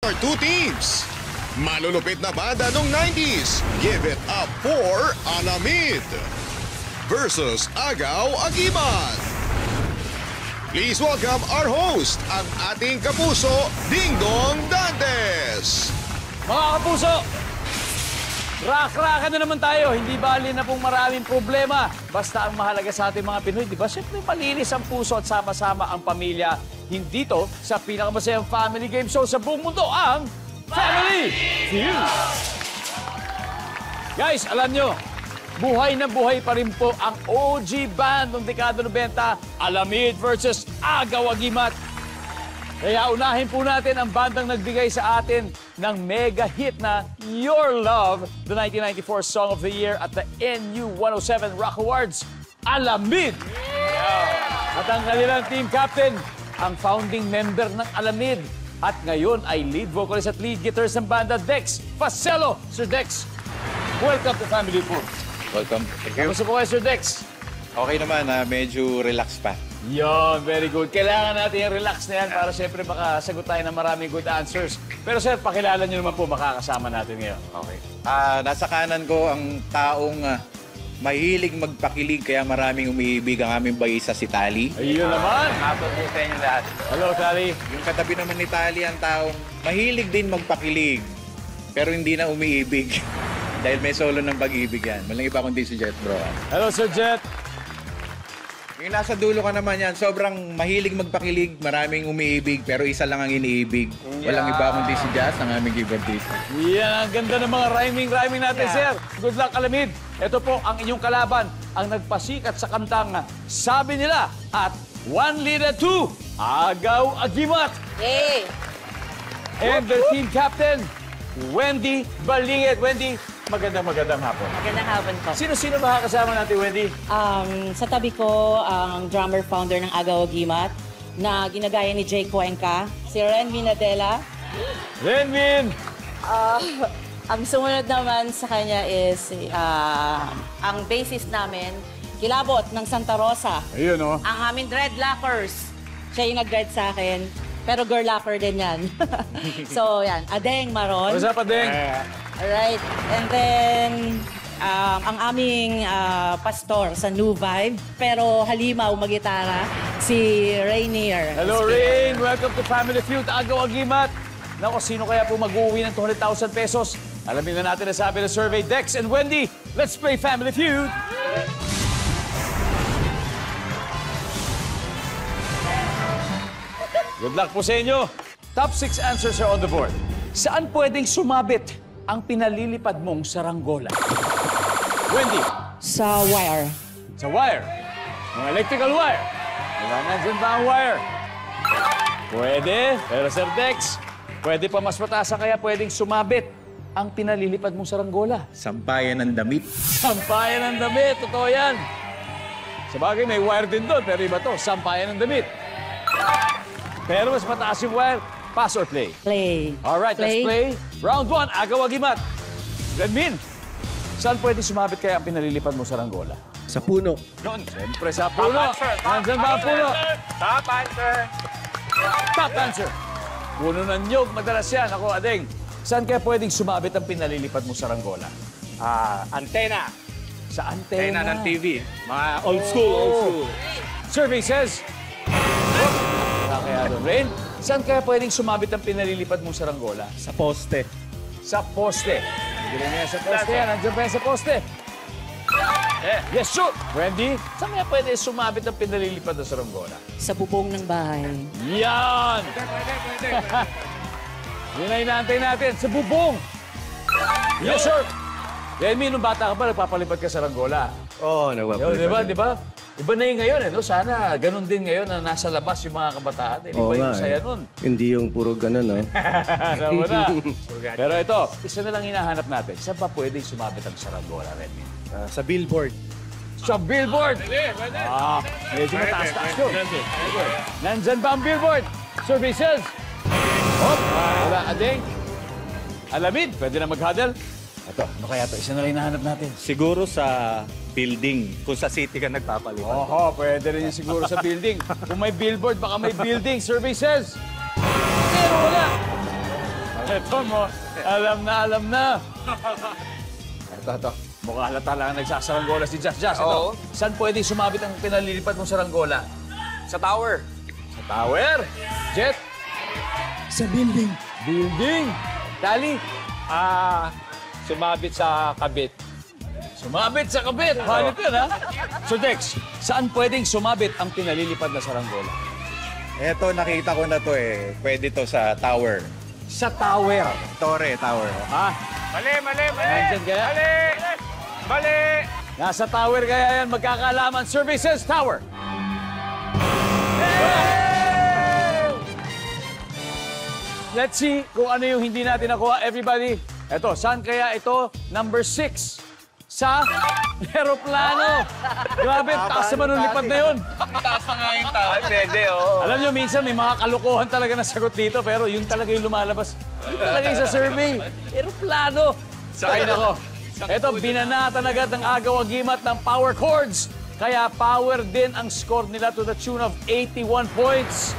Are two teams. Malulupit na banda nung 90s. Give it up for Alamid versus Agaw Agimat. Please welcome our host, ang ating kapuso, Dingdong Dantes. Mga kapuso, rak-rakan na naman tayo. Hindi bali na pong maraming problema. Basta ang mahalaga sa ating mga Pinoy, di ba? Siyempre, malinis ang puso at sama-sama ang pamilya. Hindi to sa pinakamasayang family game show sa buong mundo, ang Family Feud. Guys, alam nyo, buhay na buhay pa rin po ang OG band ng dekada 90, Alamid versus Agaw Agimat. Kaya unahin po natin ang bandang nagbigay sa atin ng mega hit na Your Love, the 1994 Song of the Year at the NU 107 Rock Awards, Alamid. At ang kanilang team captain, ang founding member ng Alamid. At ngayon ay lead vocalist at lead guitarist ng banda, Dex Facelo. Sir Dex, welcome to Family Feud. Welcome. Thank you. Kamusta po kayo, Sir Dex? Okay naman, medyo relax pa. Yon, very good. Kailangan natin yung relax na yan para siyempre makasagot tayo ng maraming good answers. Pero sir, pakilala niyo naman po makakasama natin ngayon. Okay. Nasa kanan ko ang taong mahilig magpakilig kaya maraming umiibig ang aming bayisa si Tali. Ayun naman. Hapon po sa inyo lahat. Hello, Tali. Yung katabi naman ni Tali ang taong mahilig din magpakilig pero hindi na umiibig. Dahil may solo ng pag-ibig yan. Walang iba kundi si Jet, bro. Hello, Sir Jet. Yung nasa dulo ka naman yan, sobrang mahilig magpakilig, maraming umiibig, pero isa lang ang iniibig. Walang iba kundi si Jazz, ang aming keyboardista. Yan, ang ganda ng mga rhyming natin, sir. Good luck, Alamid. Ito po ang inyong kalaban, ang nagpasikat sa kantang Sabi Nila at 1 Liter 2, Agaw Agimat. Yay! And the team captain, Wendy Balingit. Wendy, magandang hapon. Magandang hapon po. Sino-sino makakasama natin, Wendy? Sa tabi ko, ang drummer-founder ng Agaw Agimat na ginagaya ni Jay Cuenca, si Renvin Adela. Renvin! Ang sumunod naman sa kanya is ang bassist namin, Kilabot ng Santa Rosa. Ayun, oh. Ang aming dreadlockers. Siya yung nag-dread sa akin. Pero girl locker din yan. So, yan. Adeng Maron. What's up, Adeng? Alright. And then, ang aming pastor sa New Vibe, pero halimaw magitara, si Rainier. Hello, Rain. Welcome to Family Feud, Agaw Agimat. Nako, sino kaya po mag-uwi ng 200,000 pesos? Alamin na natin ang sabi ng survey. Dex and Wendy, let's play Family Feud. Good luck po sa inyo. Top 6 answers are on the board. Saan pwedeng sumabit ang pinalilipad mong saranggola? Wendy. Sa wire. Sa wire. Mga electrical wire. Diba, nandyan ba ang wire? Pwede. Pero Sir Dex, pwede pa mas mataas kaya pwedeng sumabit ang pinalilipad mong saranggola. Sampayan ng damit. Sampayan ng damit. Totoo yan. Sabagay, may wire din doon. Pero iba to, sampayan ng damit. Pero mas mataas yung wire. Pass or play? Play. Alright, let's play. Round 1, Agaw Agimat. Renmin, saan pwede sumabit kaya ang pinalilipad mo sa saranggola? Sa puno. Doon. Siyempre sa puno. Nandiyan ba ang puno? Top answer. Top answer. Puno ng nyog. Madalas yan. Ako, Adeng. Saan kaya pwedeng sumabit ang pinalilipad mo sa saranggola? Antena. Sa antena. Antena ng TV. Mga old school. Survey says... Wala kaya doon. Rain, saan kaya pwedeng sumabit ang pinalilipad mong saranggola? Sa poste. Sa poste. Hindi rin yan sa poste yan. Nandiyan pa yan sa poste. Yes, shoot! Wendy, saan kaya pwede sumabit ang pinalilipad ng saranggola? Sa bubong ng bahay. Yan! Yun na inaantay natin. Sa bubong! Yes, sir! Remy, nung bata ka pa, nagpapalipad ka sa saranggola. Oo, nagpapalipad. Di ba? Iba na yung ngayon, no? Sana ganun din ngayon na nasa labas yung mga kabataan. Iba yung saya nun. Hindi yung puro ganun, no? Alam mo na. Pero ito, isa na lang hinahanap natin. Saan pa pwedeng sumabit ang saranggola, Remy? Sa billboard. Sa billboard! Medyo mataas-taas yun. Nandyan ba ang billboard? Survey says. Hop! Wala, Adeng. Alamid, pwede na mag-huddle. Ito, ano kaya ito? Isa na lang hinahanap natin. Siguro sa building. Kung sa city ka nagpapalipad. Oho, pwede rin yung siguro sa building. Kung may billboard, baka may building. Survey says. Pero wala. Ito mo, alam na. Ito. Mukha halata lang nagsasaranggola si Josh. Josh, ito. Oo. Saan pwede sumabit ang pinalilipad mong saranggola? Sa tower. Sa tower. Jet? Sa building. Building. Tali? Sumabit sa kabit. Sumabit sa kabit. Halit yun, ha? So, Dex, saan pwedeng sumabit ang pinalilipad na saranggola? Eto, nakita ko na to eh. Pwede to sa tower. Sa tower. Tower. Ha? Mali! Nandyan kaya? Mali! Nasa tower kaya yan, magkakalaman. Services Tower. Let's see kung ano yung hindi natin nakuha, everybody. Eto, saan kaya ito? Number 6. Sa aeroplano. Grabe, taas naman ang lipad na yun. Taas na nga yung tower. Pwede, oo. Alam nyo, minsan may mga kalukuhan talaga na sagot dito, pero yun talaga yung lumalabas. Yun talaga yung sa survey. Aeroplano. Sakay na ko. Ito, binanatan agad ng Agaw Agimat ng power chords. Kaya power din ang score nila to the tune of 81 points.